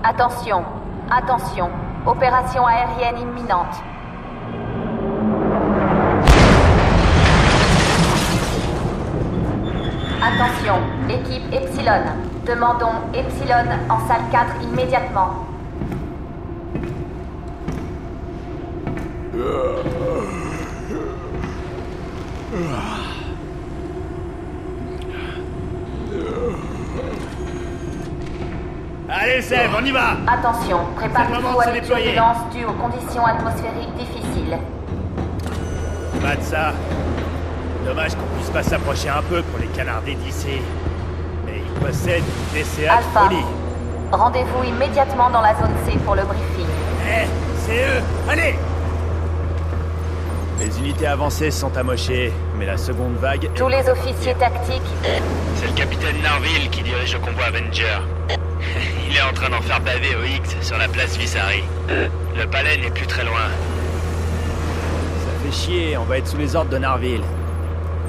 Attention, attention. Opération aérienne imminente. Attention, équipe Epsilon. Demandons Epsilon en salle 4 immédiatement. Allez Seb, on y va! Attention, préparez-vous à se des déployer. turbulences dues aux conditions atmosphériques difficiles. Pas de ça. Dommage qu'on puisse pas s'approcher un peu pour les canarder d'ici. Mais ils possèdent une DCA de Alpha, folie. rendez-vous immédiatement dans la zone C pour le briefing. Eh, c'est eux! Allez! Les unités avancées sont amochées, mais la seconde vague... Tous les officiers tactiques, C'est le capitaine Narville qui dirige le convoi Avenger. Il est en train d'en faire baver au X sur la place Vissari. Le palais n'est plus très loin. Ça fait chier, on va être sous les ordres de Narville.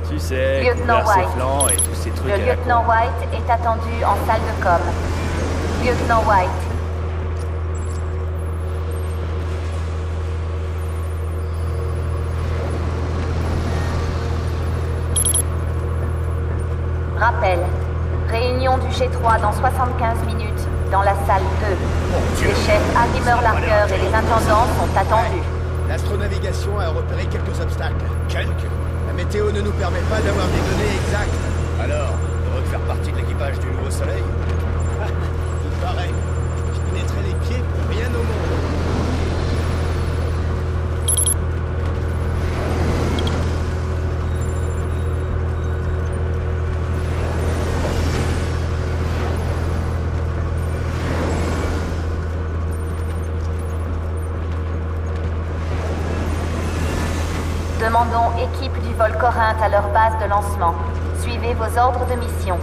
Tu sais, Lieutenant couvrir ses White. flancs et tous ces trucs le à la con. lieutenant White est attendu en salle de com. Lieutenant White. Rappel. Réunion du G3 dans 75 minutes, dans la salle 2. Les chefs Harrimer Larker et les intendants sont attendus. L'astronavigation a repéré quelques obstacles. Quelques? La météo ne nous permet pas d'avoir des données exactes. Alors, heureux de faire partie de l'équipage du Nouveau Soleil? Il paraît. Je n'y mettrai les pieds pour rien au monde. Demandons équipe du vol Corinthe à leur base de lancement. Suivez vos ordres de mission.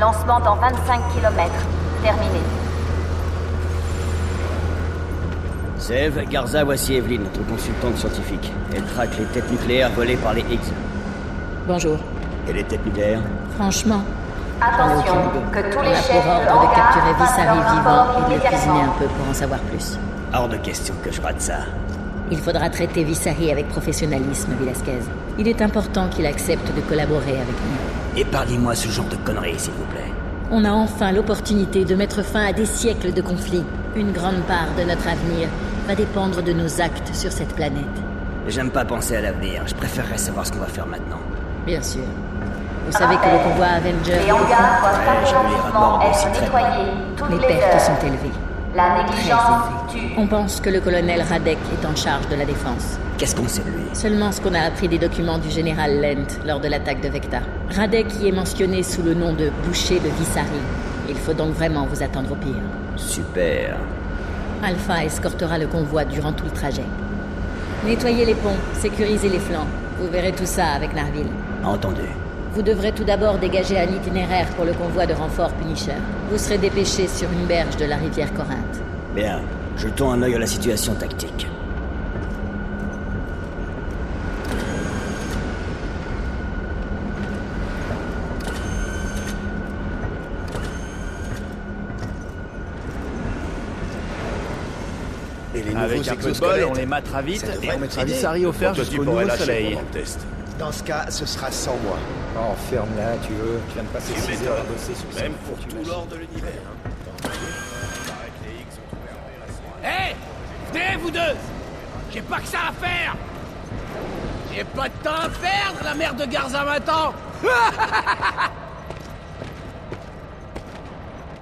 Lancement dans 25 km. Terminé. Sev, Garza, voici Evelyn, notre consultante scientifique. Elle traque les têtes nucléaires volées par les Higgs. Bonjour. Et les têtes nucléaires? Franchement, Attention, que tous les on a chefs pour ordre de hangar capturer fassent Vissari leur vivant rapport et de le immédiatement. cuisiner un peu pour en savoir plus. Hors de question que je rate ça. Il faudra traiter Vissari avec professionnalisme, Velasquez. Il est important qu'il accepte de collaborer avec nous. Épargnez-moi ce genre de conneries, s'il vous plaît. On a enfin l'opportunité de mettre fin à des siècles de conflits. Une grande part de notre avenir va dépendre de nos actes sur cette planète. J'aime pas penser à l'avenir, je préférerais savoir ce qu'on va faire maintenant. Bien sûr. Vous savez que le convoi Avenger... Les hangars doivent Ouais, j'ai vu les rapports impérativement de être ces traitements. nettoyés toutes Les les pertes heures. sont élevées. La Très négligence élevées. tue. On pense que le colonel Radek est en charge de la défense. Qu'est-ce qu'on sait de lui? Seulement ce qu'on a appris des documents du général Lent lors de l'attaque de Vecta. Radek y est mentionné sous le nom de boucher de Vissari. Il faut donc vraiment vous attendre au pire. Super. Alpha escortera le convoi durant tout le trajet. Nettoyez les ponts, sécurisez les flancs. Vous verrez tout ça avec Narville. Entendu. Vous devrez tout d'abord dégager un itinéraire pour le convoi de renfort Punisher. Vous serez dépêché sur une berge de la rivière Corinthe. Bien, jetons un œil à la situation tactique. Et les Avec nouveaux un peu de bol, exosquelettes, on les matera vite ça devrait et on nous mettra aider. Vissari offert Le jusqu'au prototype aurait Nouveau lâché Soleil. pendant le test. Dans ce cas, ce sera sans moi. Oh, ferme-la, tu veux. Tu viens de passer 6 heures à bosser sur ça. Même pour tout l'or de l'univers. Hé! Venez, vous deux! J'ai pas que ça à faire! J'ai pas de temps à perdre, la mère de Garza m'attend!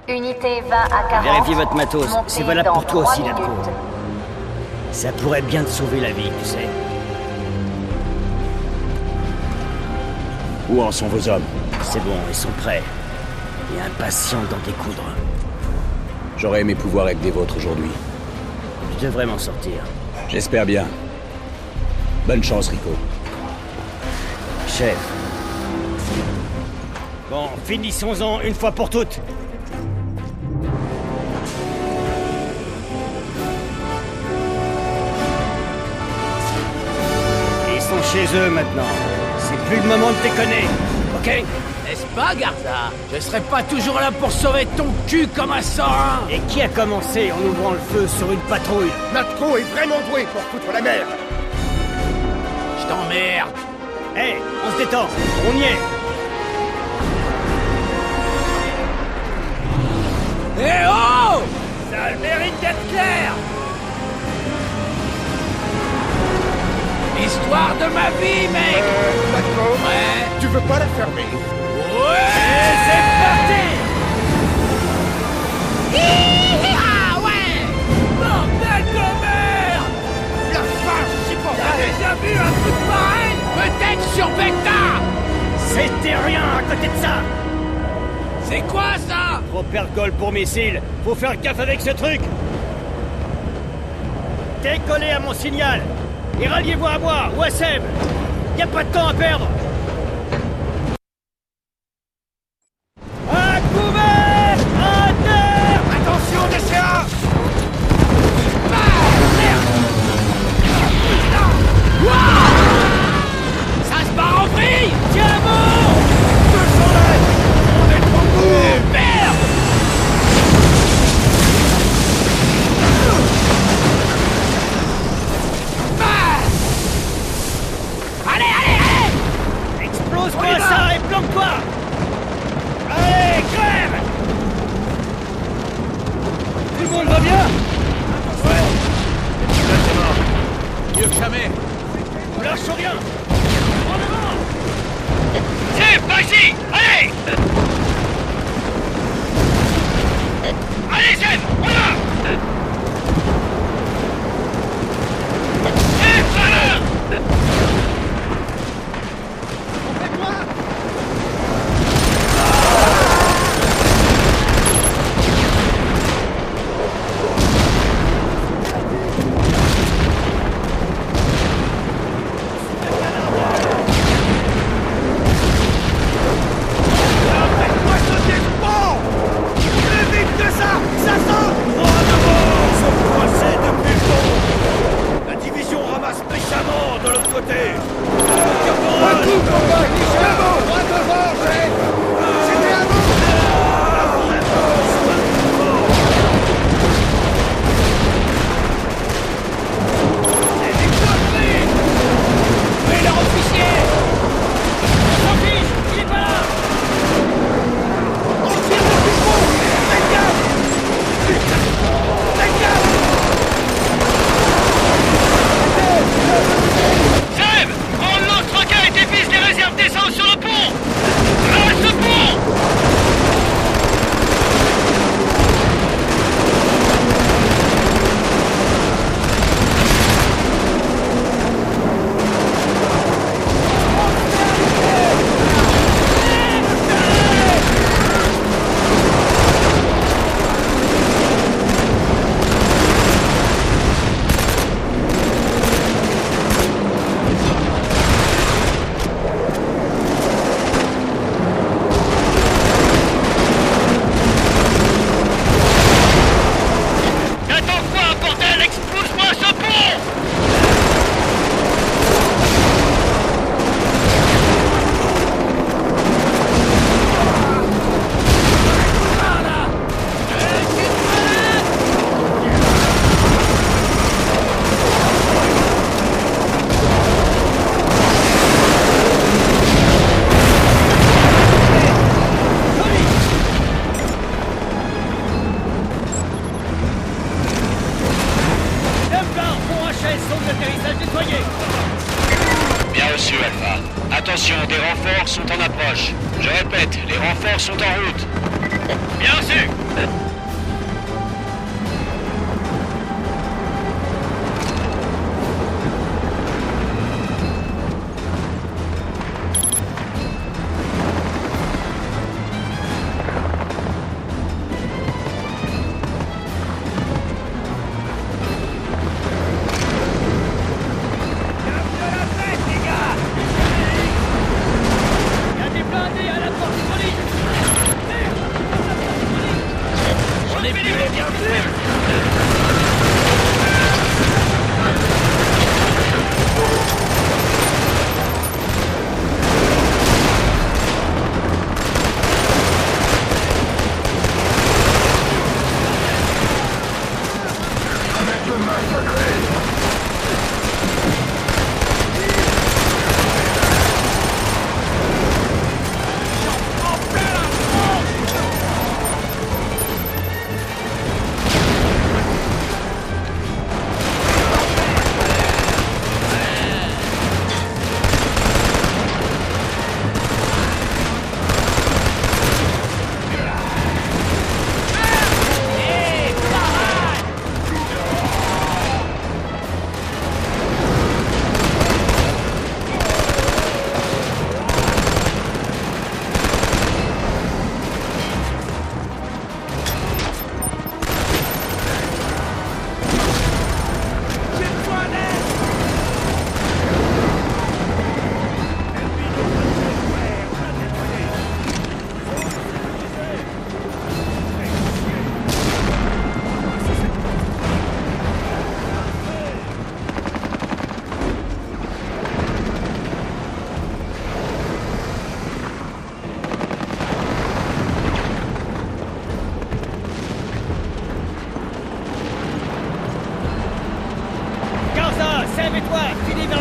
Unité 20 à 40. Vérifiez votre matos, Montez c'est valable dans pour toi 3 aussi, minutes. Labco. Ça pourrait bien te sauver la vie, tu sais. Où en sont vos hommes? C'est bon, ils sont prêts. Et impatients d'en découdre. J'aurais aimé pouvoir être des vôtres aujourd'hui. Je devrais m'en sortir. J'espère bien. Bonne chance, Rico. Chef. Bon, finissons-en une fois pour toutes. Ils sont chez eux maintenant. C'est plus le moment de déconner, ok? Laisse N'est-ce pas, Garza? Je serai pas toujours là pour sauver ton cul comme un serin. Et qui a commencé en ouvrant le feu sur une patrouille? Notre crew est vraiment doué pour foutre la merde. Je t'emmerde. Hé, on se détend, on y est. Eh oh! Ça a le mérite d'être clair. Histoire de ma vie, mec. D'accord. Ouais. Tu veux pas la fermer? Ouais. C'est parti. Ah ouais. Bordel de merde. La vache, c'est pas T'as vrai. déjà vu un truc pareil? Peut-être sur Vecta. C'était rien à côté de ça. C'est quoi ça? Trop pergole pour missile. Faut faire gaffe avec ce truc. Décollez à mon signal. Et ralliez-vous à moi ou à Seb. Y a pas de temps à perdre. À couvert! À terre! Attention, DCA! Ça se barre en vrille. Tiens bon! On est trop court! Merde. Allez, allez, allez. Explose-moi ça et planque-toi! Allez, crève! Tout le monde va bien? Mieux que jamais. On lâche rien! En avant! C'est pas ici. Allez. Allez, Seb, on y va. C'est pas là. Faites-moi sauter le pont! Plus vite que ça! Ça saute! Depuis le pont. La division ramasse méchamment de l'autre côté. Un coup, combat! Bravo! Droit devant, chef! C'était à vous! Mais leur officier. S'en fiche! Il est pas là! On tire depuis le pont! Faites gaffe! Faites gaffe! Seb, prends le lance-roquette et vise les réserves d'essence sur le pont. Lâche le pont. T'attends quoi, bordel? Explose-moi ce pont. Templar, pont HS, zone d'atterrissage nettoyée! Bien reçu, Alpha. Attention, des renforts sont en approche. Je répète, les renforts sont en route. Bien reçu. Il y a des blindés à la porte police!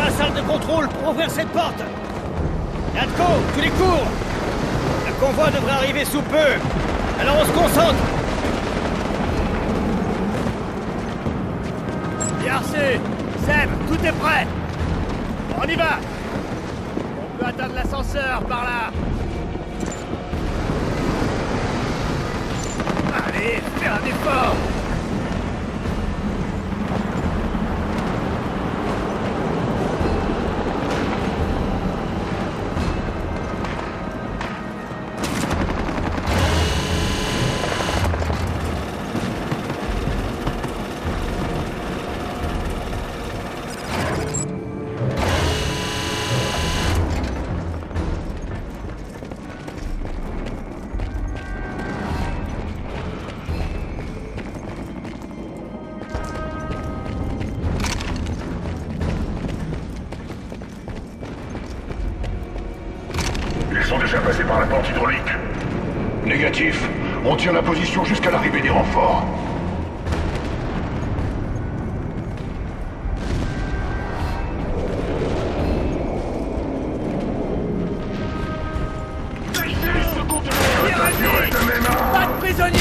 la salle de contrôle pour ouvrir cette porte. Natko, tu les cours. Le convoi devrait arriver sous peu. Alors on se concentre. Bien reçu. Seb, tout est prêt. On y va. On peut atteindre l'ascenseur par là. Allez, fais un effort. Ils sont déjà passés par la porte hydraulique. Négatif. On tient la position jusqu'à l'arrivée des renforts. Pas de prisonniers.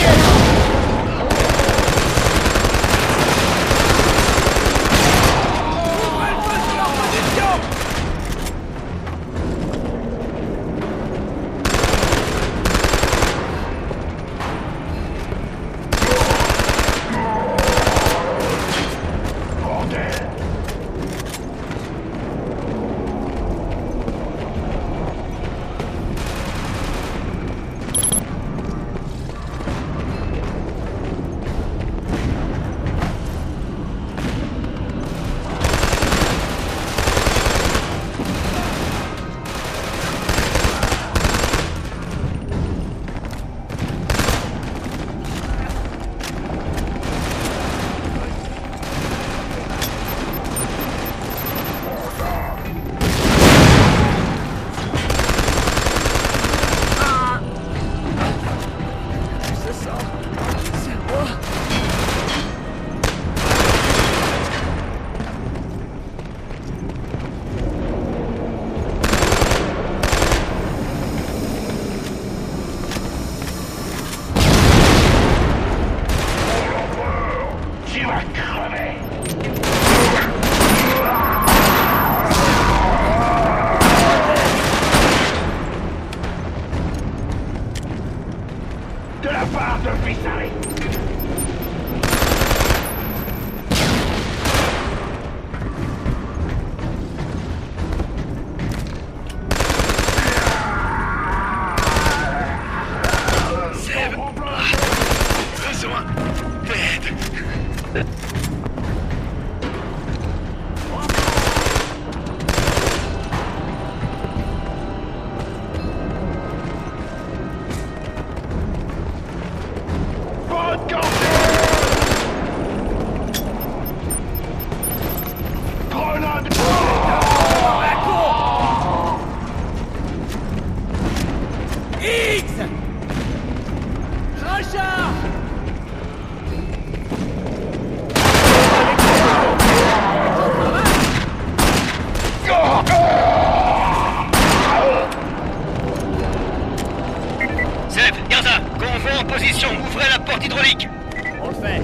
Ouvrez la porte hydraulique. On le fait.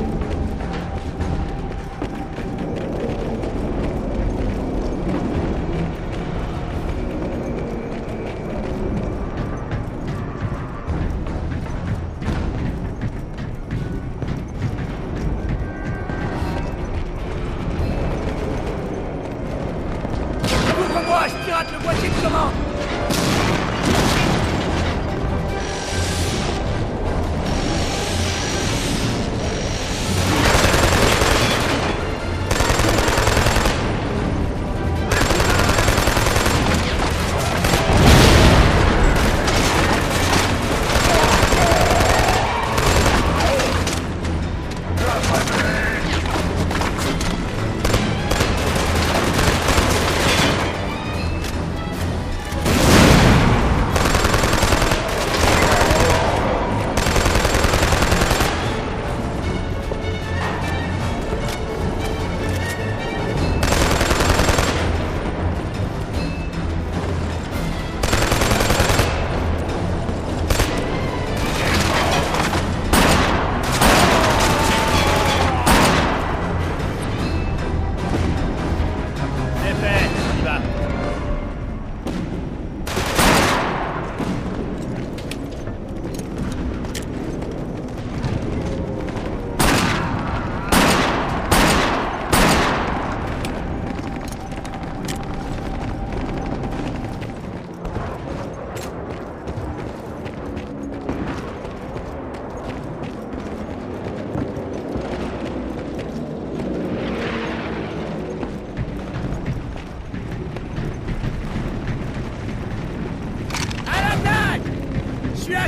Ouvre-moi, je pirate le boîtier de commande.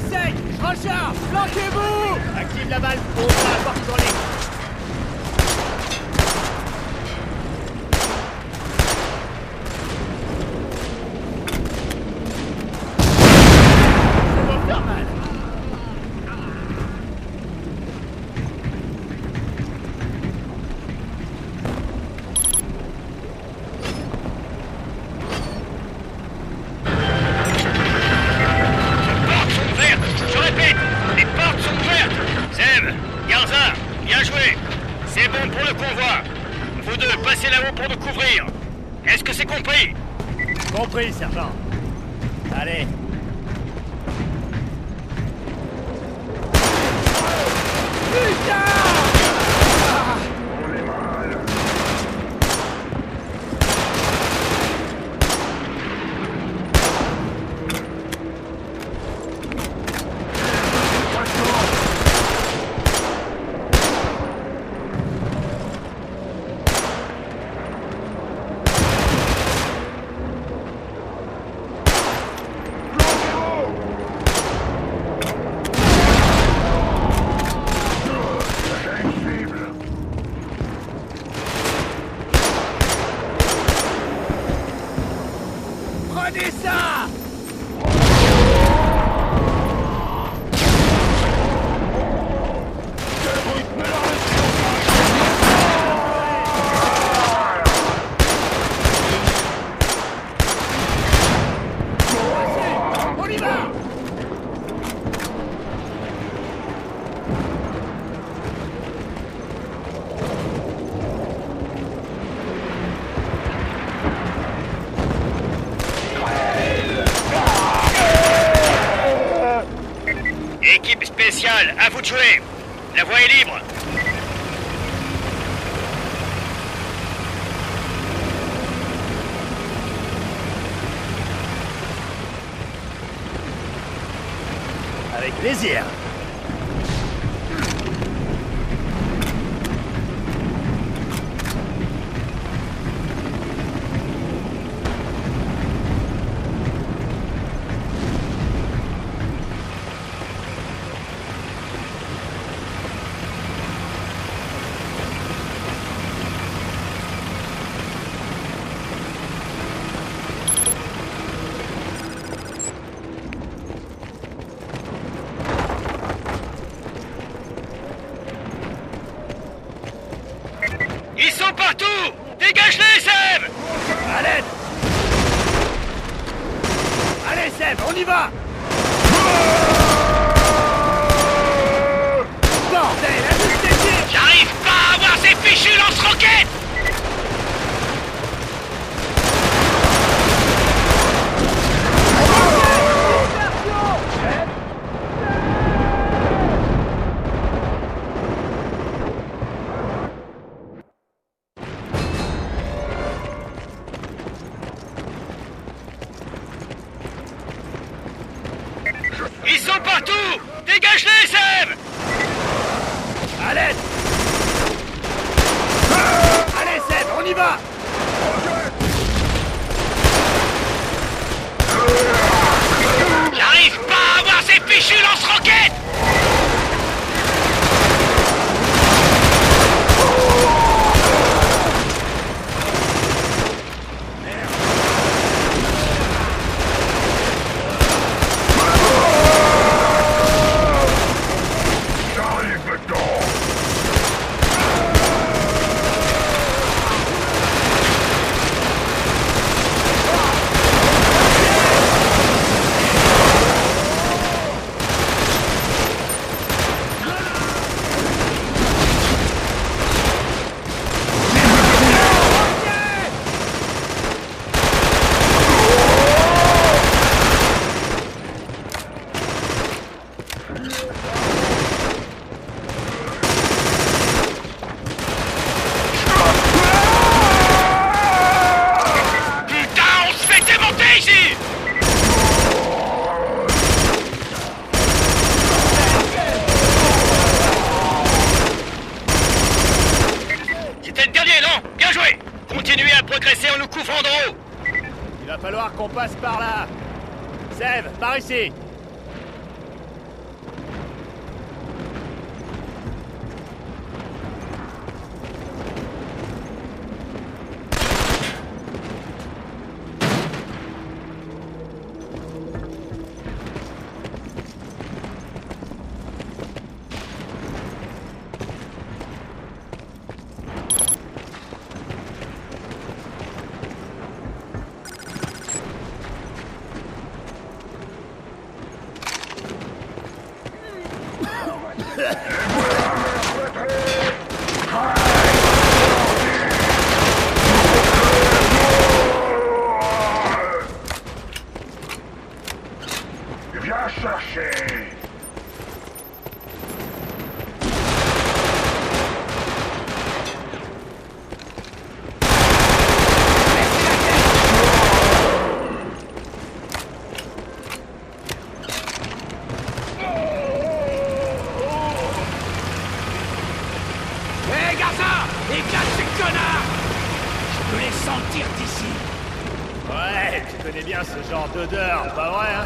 sec! Je recharge! Flanquez-vous! Active la valve pour ouvrir la porte hydraulique. Ça va faire mal. Je répète, les portes sont ouvertes. Seb, Garza, bien joué. C'est bon pour le convoi. Vous deux, passez là-haut pour nous couvrir. Est-ce que c'est compris? Compris, sergent. Allez. Prenez ça! On y va! Équipe spéciale, à vous de jouer. La voie est libre. Avec plaisir. Ils sont partout! Dégage-les, Seb! À l'aide. Allez, Seb, on y va. Bordel, à nous décider. J'arrive pas à avoir ces fichus lance-roquettes! Ils sont partout! Dégage-les, Seb! À l'aide. Allez, Seb, on y va. J'arrive pas à avoir ces fichus lance-roquettes! J'arrive maintenant. progresser en nous couvrant d'en haut. Il va falloir qu'on passe par là. Sève, par ici. Viens chercher. Hé, Garza! Éclate ces connards! Je peux les sentir d'ici. Ouais, tu connais bien ce genre d'odeur, pas vrai, hein?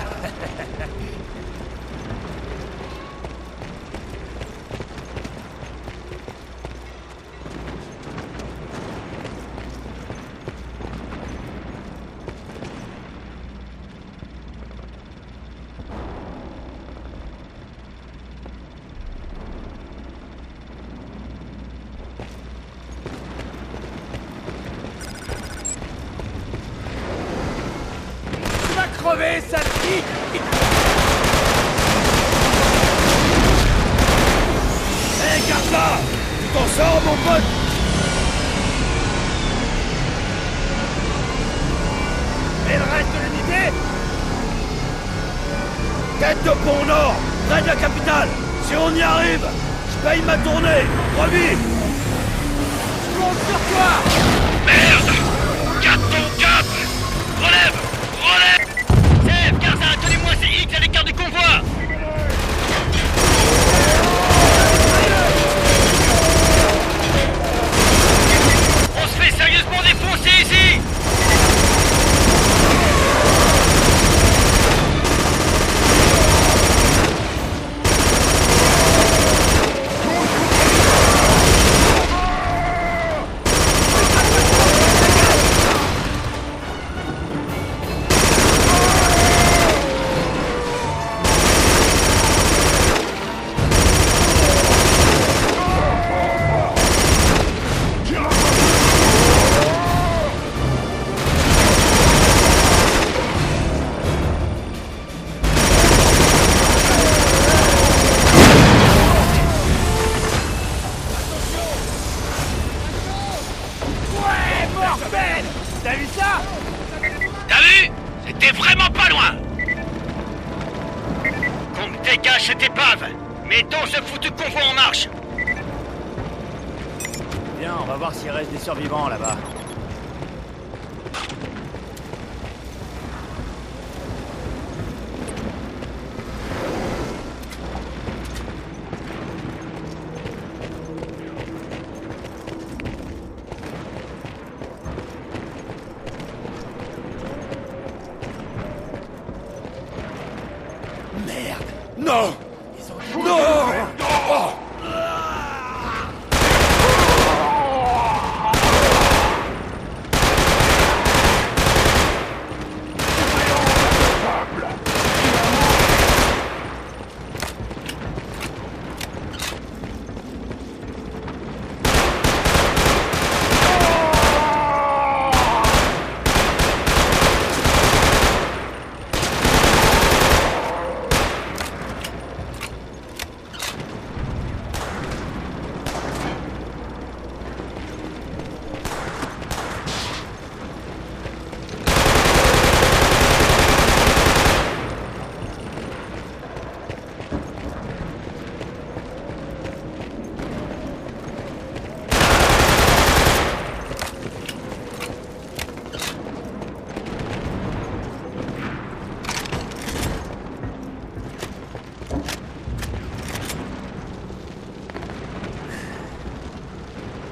Crevé, sale fille! Hé, Garza! Tu t'en sors, mon pote? Et le reste de l'unité? Tête de pont nord, près de la capitale. Si on y arrive, je paye ma tournée. Promis! Je compte sur toi! Merde! Garde ton cap! Relève! Relève! Sèvres, Garza, tenez-moi ces X à l'écart du convoi! On se fait sérieusement défoncer ici! T'as vu ça? T'as vu? C'était vraiment pas loin! Qu'on me dégage cette épave! Mettons ce foutu convoi en marche! Viens, on va voir s'il reste des survivants là-bas. Non! Non! Oh!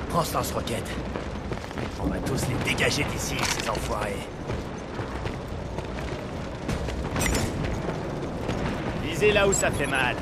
Prends ce lance-roquette. On va tous les dégager d'ici, ces enfoirés. Visez là où ça fait mal.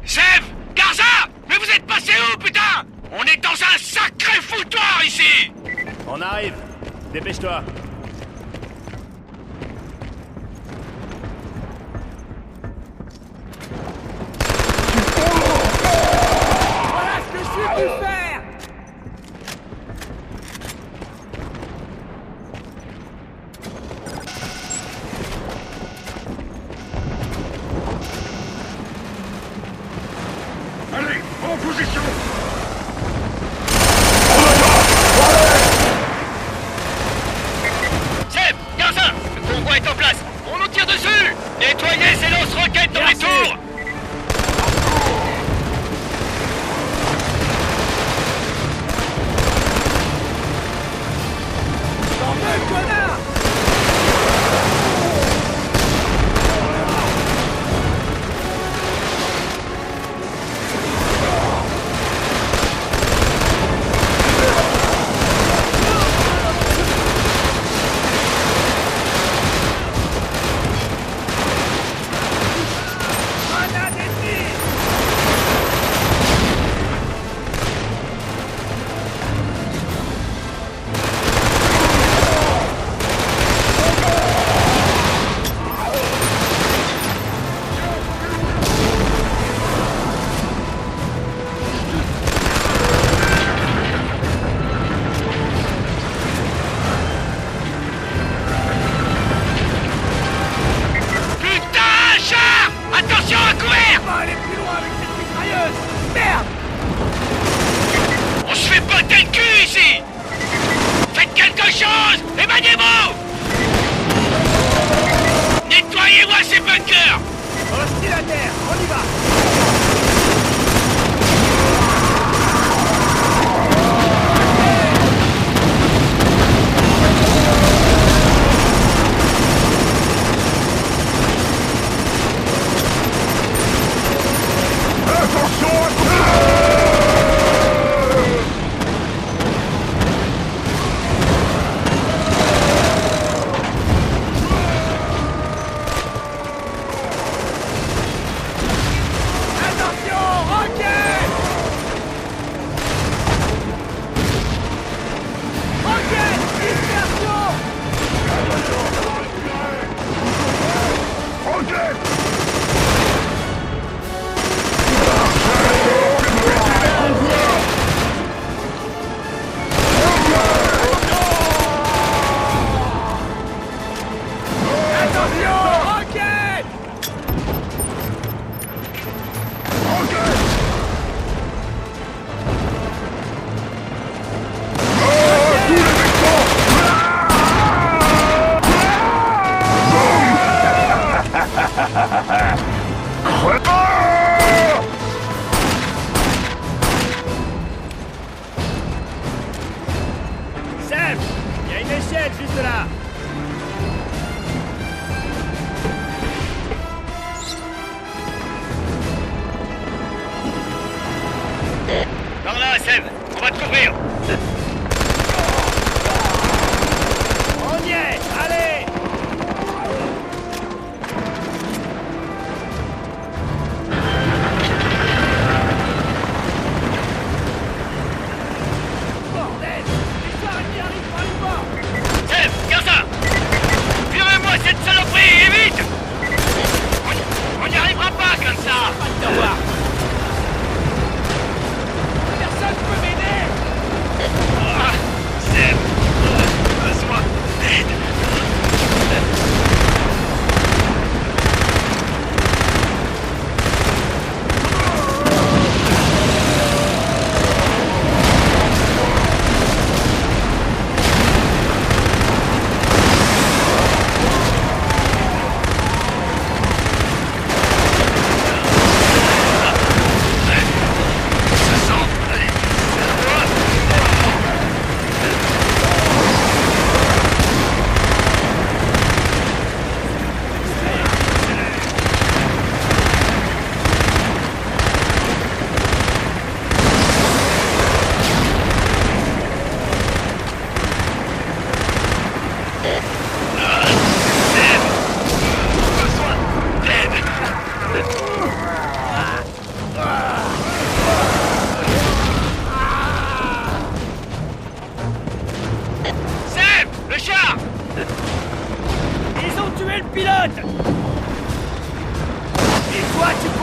Chef! Garza! Mais vous êtes passé où, putain? par ici! On arrive. Dépêche-toi. Voilà ce que je suis venu faire! Allez, en position! Seb, Garzin, le convoi est en place. On nous tire dessus. Nettoyez ces lance-roquettes dans les tours. T'en veux, connard! Grenade ennemie! Putain, char! Attention à couvert! On va aller plus loin avec cette mitrailleuse! Merde! On se fait botter le cul ici! Faites quelque chose! Émagnez-vous! Nettoyez-moi ces bunkers! Hostile à terre, on y va! Attention à Attention, roquette! Roquette, dispersion! Roquette! Attention, roquette! Seb, il y a une échelle juste là. Par là, Seb, on va te couvrir. On y est. Allez. Bordel! Les araignées arrivent par les bords! Seb, Garzin! Virez-moi cette saloperie, et vite! On n'y arrivera pas comme ça! Pas de devoir! Personne peut m'aider!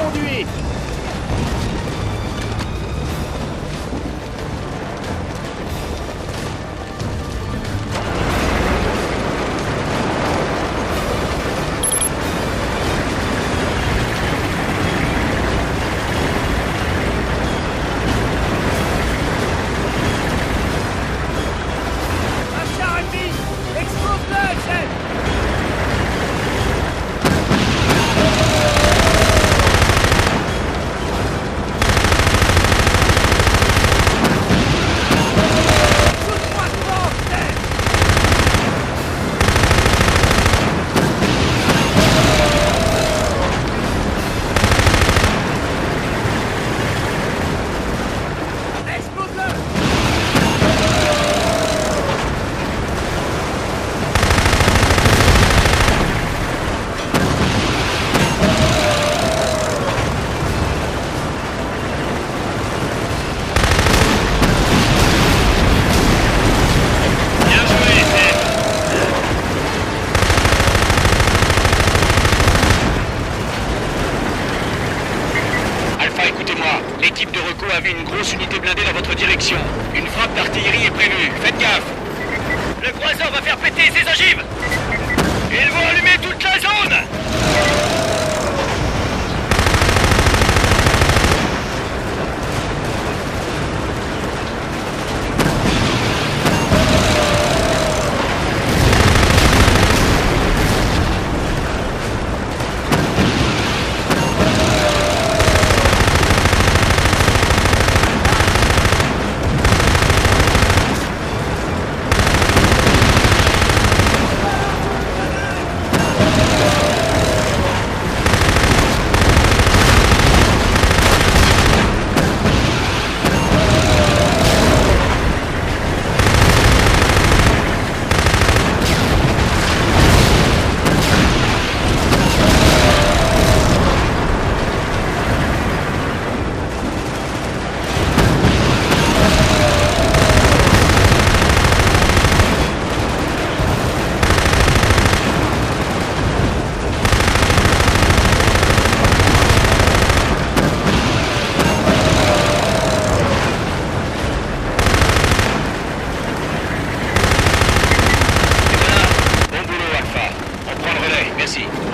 conduit. L'équipe de Reco a vu une grosse unité blindée dans votre direction. Une frappe d'artillerie est prévue. Faites gaffe. Le croiseur va faire péter ses ogives. Ils vont allumer toute la zone.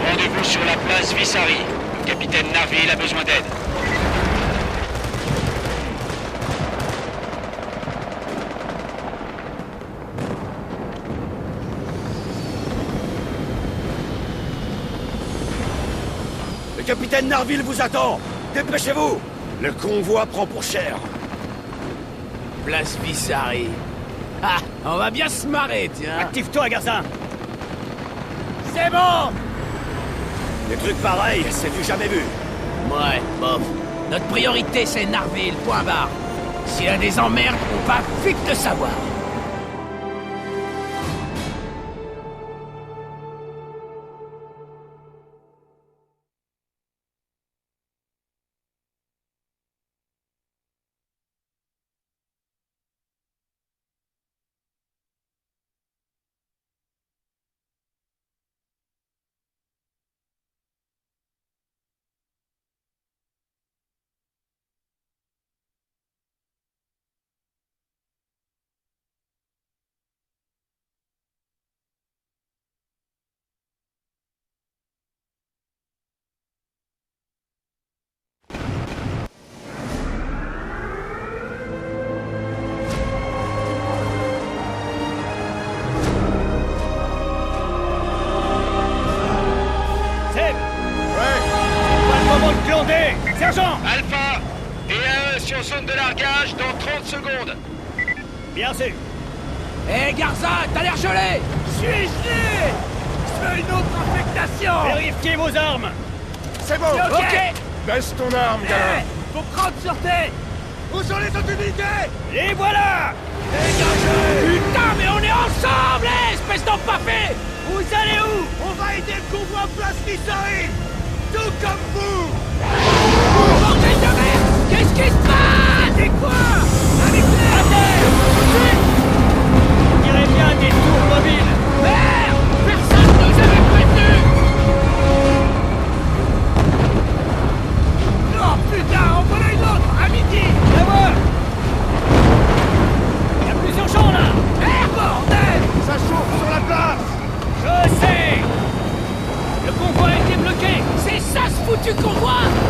Rendez-vous sur la place Vissari. Le capitaine Narville a besoin d'aide. Le capitaine Narville vous attend. Dépêchez-vous. Le convoi prend pour cher. Place Vissari. Ah, on va bien se marrer, tiens. Active-toi, Garzin. C'est bon. Des trucs pareils, c'est du jamais vu. Ouais, bof. Notre priorité, c'est Narville, point barre. S'il y a des emmerdes, on va vite le savoir. Sergent! Alpha! DAE sur zone de largage dans 30 secondes. Bien sûr. Hé, Garza, t'as l'air gelé! Je suis gelé! Je veux une autre affectation! Vérifiez vos armes! C'est bon! Ok! Baisse ton arme, gamin! Faut prendre sûreté! Où sont les autres unités? Les voilà! Dégagez! Putain, mais on est ensemble, espèce d'empaffé! Vous allez où? On va aider le convoi place Vissari! Tout comme vous! Bordel de merde! Qu'est-ce qui se passe? C'est quoi? Avec l'air! On dirait bien des tours mobiles! Merde! Personne nous avait prévenu! convoi!